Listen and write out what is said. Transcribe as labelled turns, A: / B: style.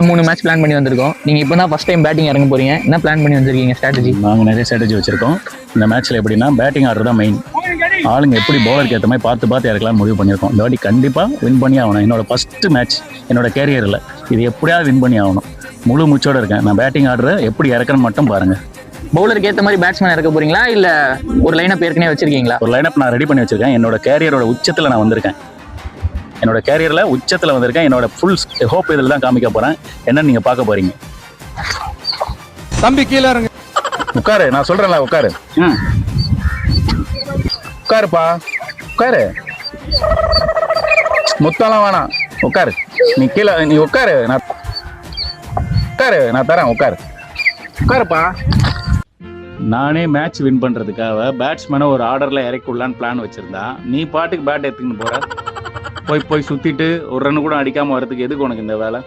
A: 3 match plan பண்ணி வந்திருக்கோம். நீங்க இப்போ தான் ஃபர்ஸ்ட் டைம் பேட்டிங் இறங்க போறீங்க. என்ன பிளான் பண்ணி வந்திருக்கீங்க ஸ்ட்ராட்டஜி?
B: நாங்கள் நிறைய ஸ்ட்ராட்டஜி வச்சிருக்கோம். இந்த மேட்ச்சில் எப்படின்னா பேட்டிங் ஆர்டர் தான் மெயின். ஆளுங்க எப்படி பவுலருக்கு ஏற்ற மாதிரி பார்த்து இறக்கலாம் முடிவு பண்ணியிருக்கோம். இந்த வாட்டி கண்டிப்பாக வின் பண்ணி ஆகணும். என்னோட ஃபஸ்ட்டு மேட்ச் என்னோட கேரியரில் இது எப்படியாவது வின் பண்ணி ஆகணும். முழு மூச்சோடு இருக்கேன். நான் பேட்டிங் ஆர்டரை எப்படி இறக்கணும்னு மட்டும் பாருங்கள்.
A: பவுலருக்கு ஏற்ற மாதிரி பேட்ஸ்மேன் இறக்க போறீங்களா இல்ல ஒரு லைனப் ஏற்கனவே வச்சிருக்கீங்களா?
B: ஒரு லைனப் நான் ரெடி பண்ணி வச்சிருக்கேன். என்னோட கேரியரோட உச்சத்தில் நான் வந்திருக்கேன். என்னோட கேரியரில் உச்சத்தில் வந்திருக்கேன். என்னோட ஃபுல் ஹோப் இதில் தான் காமிக்க போகிறேன். என்னன்னு நீங்கள் பார்க்க போகிறீங்க.
C: தம்பி கீழே இருங்க.
B: உட்காரு, நான் சொல்கிறேன்ல உட்காரு. உட்காருப்பா, உட்காரு. முத்தம்லாம் வேணாம், உட்காரு. நீ கீழே நீ உட்காரு. நான் தரேன். உட்காருப்பா. நானே மேட்ச் வின் பண்ணுறதுக்காக பேட்ஸ்மேனை ஒரு ஆர்டரில் இறக்கி விடலான்னு பிளான் வச்சுருந்தா, நீ பாட்டுக்கு பேட் எடுத்துக்கின்னு போகிற. போய் சுற்றிட்டு ஒரு ரன் கூட அடிக்காமல் வரதுக்கு எதுக்கு உனக்கு இந்த வேலை?